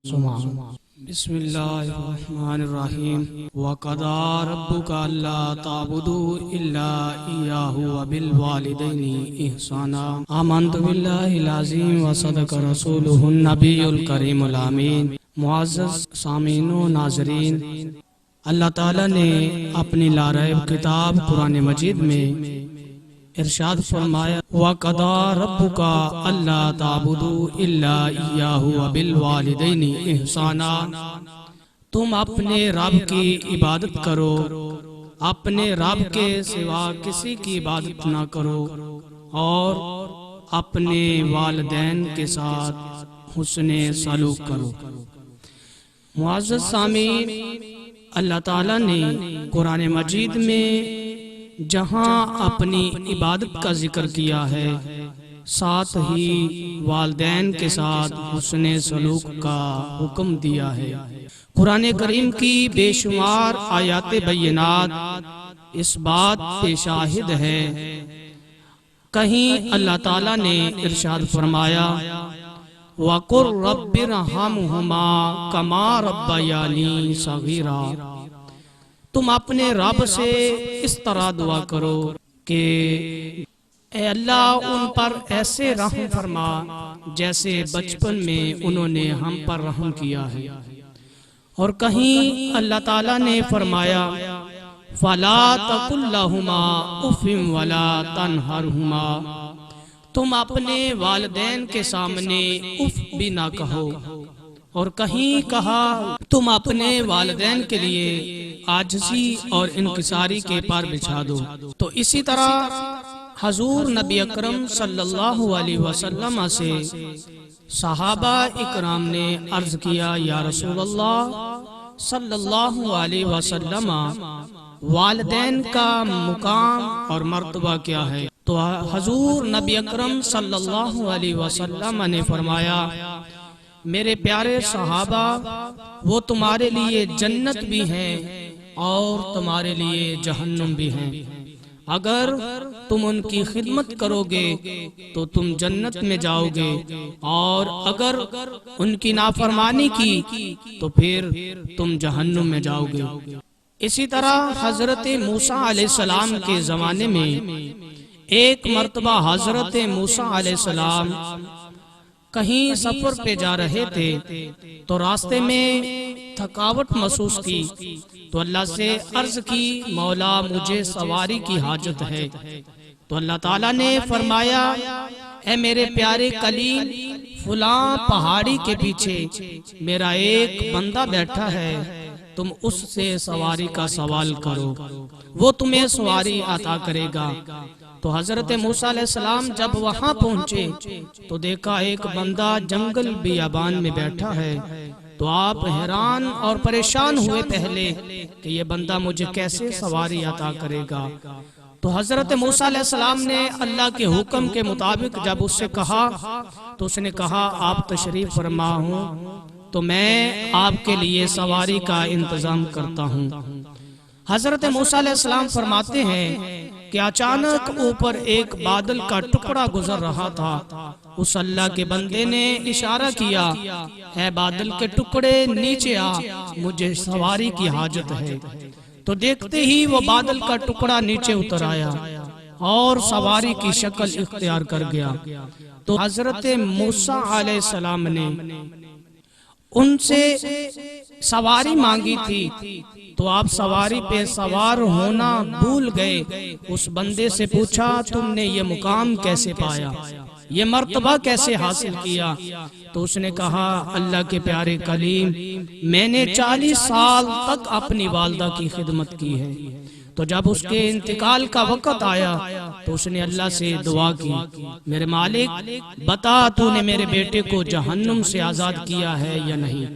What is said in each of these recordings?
बिस्मिल्लाहिर्रहमानिर्रहीम वक़दा रब्बुका अल्ला ताबुदू इल्ला इय्याहु व बिल वालिदैनि इहसाना आमन्तु बिल्लाहिल अज़ीम व सदक़ रसूलुहुन नबियुल करीमुल आमीन। मुअज़्ज़ज़ सामीन व नाज़रीन, अल्लाह ताला ने अपनी लारैब किताब कुरान मजीद में इरशाद फरमाया, वक़दा रब्बुका अल्ला ताबुदू इल्ला इय्याहु व बिल वालिदैनि इहसाना। तुम अपने रब की इबादत करो, अपने रब के सिवा किसी की इबादत ना करो और अपने वालिदैन के साथ हुस्ने सलूक करो। मुअज़्ज़ज़ सामीन, अल्लाह ताला ने कुरान मजीद में जहाँ अपनी इबादत का जिक्र किया है, साथ ही वालिदैन के साथ हुस्ने सलूक का हुक्म दिया है। कुरान करीम की बेशुमार आयात बय्यनात इस बात पे शाहिद है। कहीं अल्लाह ताला ने इरशाद फरमाया, वक़ुर रब्बिरहमहुमा कमा रब्बयानी सगीरा। तुम अपने रब से इस तरह दुआ करो कि ए अल्लाह, उन पर ऐसे रहम फरमा जैसे बचपन में उन्होंने हम पर रहम किया है। और कहीं अल्लाह ताला ने फरमाया, फला तकुल लहुमा उफ़िम वला तनहरहुमा। तुम अपने वालिदैन के सामने उफ भी ना कहो। और कहीं कहा, तुम अपने वालिदैन के लिए आजिज़ी और इनकिसारी के पार बिछा दो। तो इसी तरह हजूर नबी अकरम सल्लल्लाहु अलैहि वसल्लम से सहाबा इकराम ने अर्ज किया, या रसूलल्लाह सल्लल्लाहु अलैहि वसल्लम, वालिदैन का मुकाम और मर्तबा क्या है? तो हजूर नबी अकरम सल्लल्लाहु अलैहि वसल्लम ने फरमाया, मेरे प्यारे सहाबा, वो तुम्हारे लिए जन्नत भी हैं और तुम्हारे लिए जहन्नुम भी हैं। अगर तुम उनकी खिदमत करोगे तो तुम जन्नत में जाओगे, और अगर उनकी नाफरमानी की तो फिर तुम जहन्नुम में जाओगे। इसी तरह हजरत मूसा अलैहिस्सलाम के जमाने में एक मर्तबा हजरत मूसा अलैहिस्सलाम कहीं सफर पे जा रहे थे तो रास्ते में थकावट महसूस की, तो अल्लाह से अर्ज की, मौला मुझे सवारी की हाजत है। तो अल्लाह ताला ने फरमाया, ए मेरे प्यारे कलील, फुलां पहाड़ी के पीछे मेरा एक बंदा बैठा है, तुम उससे सवारी का सवाल करो, वो तुम्हें सवारी अता करेगा। तो हजरत मूसा अलैहिस्सलाम जब वहाँ पहुँचे तो देखा एक बंदा जंगल बियाबान में बैठा है। तो आप हैरान और परेशान हुए पहले कि ये बंदा मुझे कैसे सवारी अता करेगा। तो हजरत मूसा अलैहिस्सलाम ने अल्लाह के हुक्म के मुताबिक जब उससे कहा तो उसने कहा, आप तशरीफ फरमा हूँ तो मैं आपके लिए सवारी का इंतजाम करता हूँ। हजरत मूसा अलैहिस्सलाम फरमाते हैं कि अचानक ऊपर एक बादल का टुकड़ा गुजर रहा था। उस अल्लाह के बंदे ने इशारा किया, है बादल के टुकड़े नीचे आ, मुझे सवारी की हाजत है। तो देखते ही वो बादल का टुकड़ा नीचे उतर आया और सवारी की शक्ल इख्तियार कर गया। तो हजरत मूसा अलैहिस्सलाम ने उनसे सवारी मांगी थी, तो आप सवारी पे सवार होना भूल गए। उस बंदे से पूछा, तुमने ये मुकाम कैसे पाया, ये मर्तबा कैसे हासिल किया? तो उसने कहा, अल्लाह के प्यारे कलीम, मैंने 40 साल तक अपनी वालदा की खिदमत की है। तो जब उसके इंतकाल का वक़्त आया तो उसने अल्लाह से दुआ की, मेरे मालिक बता, तूने मेरे बेटे को जहन्नुम से आज़ाद किया है या नहीं?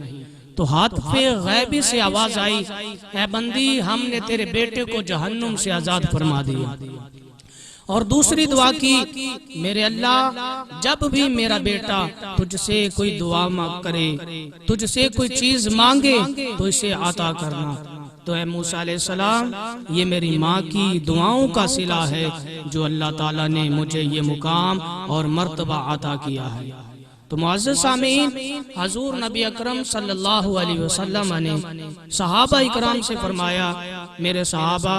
तो हाथ पे गैबी से आवाज आई, ऐ बंदी, हमने तेरे बेटे को जहन्नुम से आजाद फरमा दिया। और दूसरी दुआ की, मेरे अल्लाह, जब भी मेरा बेटा तुझसे कोई दुआ करे, तुझसे कोई चीज मांगे तो इसे अता करना। तो ऐ मूसा अलैहिस्सलाम, ये मेरी माँ की दुआओं का सिला है जो अल्लाह ताला ने मुझे ये मुकाम और मर्तबा अता किया है। तो मुअज़्ज़ज़ सामीन, हजूर नबी अकरम सल्लल्लाहु अलैहि वसल्लम ने सहाबा इकराम से फरमाया, मेरे सहाबा,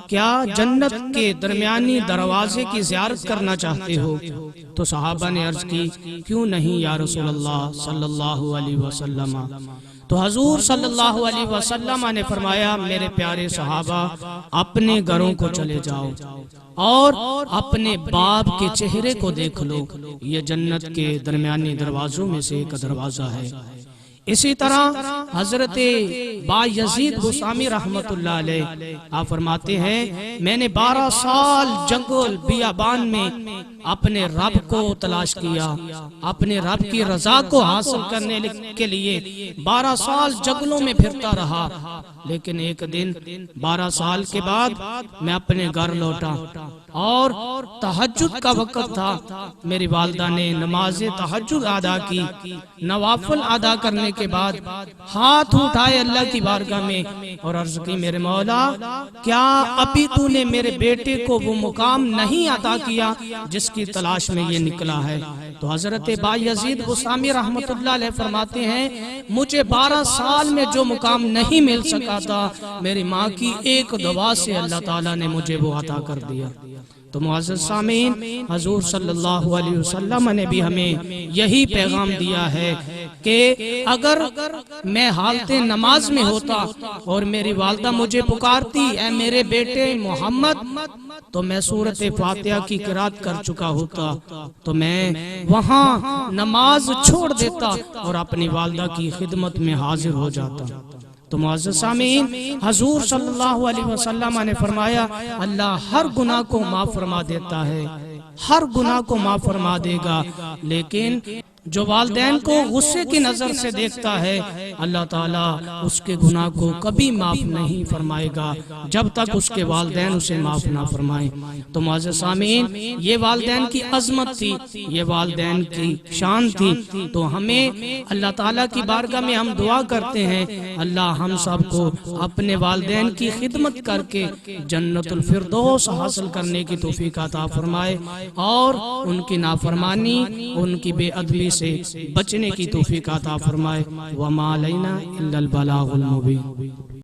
क्या जन्नत के दरमियानी दरवाजे की ज़ियारत करना चाहते हो? तो सहाबा ने अर्ज की, क्यों नहीं या रसूल अल्लाह सल्लल्लाहु अलैहि वसल्लम। तो हजूर सल्लल्लाहु अलैहि वसल्लम ने फरमाया, मेरे प्यारे सहाबा, अपने घरों को चले जाओ और अपने बाप के चेहरे को देख लो, ये जन्नत के दरमियानी दरवाजों में से एक दरवाजा है। इसी तरह हजरत बायजीद गुस्तामी रहमतुल्लाह अलैह आप फरमाते हैं, मैंने 12 साल जंगल बियाबान में अपने रब को तलाश किया, अपने रब की रजा को हासिल करने के लिए 12 साल जंगलों में फिरता रहा। लेकिन एक दिन 12 साल के बाद मैं अपने घर लौटा और तहज्जुद का वक्त था। मेरी वालिदा ने नमाज तहज्जुद अदा की। नवाफिल अदा करने के बाद हाथ उठाए अल्लाह की बारगाह में और अर्ज की, मेरे मौला, क्या अभी तूने मेरे बेटे को वो मुकाम नहीं अता किया जिसकी तलाश में ये निकला है? तो हजरत बायजीद गुस्तामी रहमतुल्लाह अलैह फरमाते हैं, मुझे 12 साल में जो मुकाम नहीं मिल सका था, मेरी माँ की एक दुआ से अल्लाह ताला ने मुझे वो अता कर दिया। तो मुअज़्ज़ज़ सामीन, हजूर सल्लल्लाहु अलैहि वसल्लम ने भी हमें यही पैगाम दिया है कि अगर मैं हालते नमाज में होता और मेरी वालिदा मुझे पुकारती, ऐ मेरे बेटे मोहम्मद, तो मैं सूरत फातिहा की किरात कर चुका होता, तो मैं वहाँ नमाज छोड़ देता और अपनी वालिदा की खिदमत में हाजिर हो जाता। तो मुअज़्ज़ज़ सामीन, हजूर सल्लल्लाहु अलैहि वसल्लम ने फरमाया, अल्लाह हर गुनाह को माफ फरमा देता है, हर गुनाह को माफ फरमा देगा, लेकिन जो वालिदैन को गुस्से की नजर से देखता है, अल्लाह ताला उसके गुनाह को कभी माफ नहीं फरमाएगा जब तक उसके वालिदैन उसे माफ ना फरमाए। तो मुअज़्ज़ज़ सामीन, ये वालिदैन की अजमत थी, ये वालिदैन की शान थी। तो हमें अल्लाह ताला की बारगाह में हम दुआ करते हैं, अल्लाह हम सबको अपने वालिदैन की खिदमत करके जन्नतुल फिरदौस हासिल करने की तौफीक अता फरमाए और उनकी नाफरमानी, उनकी बेअदबी से बचने की तौफीक अता फरमाए। व मा अलैना इल्लल बलागुल मुबीन।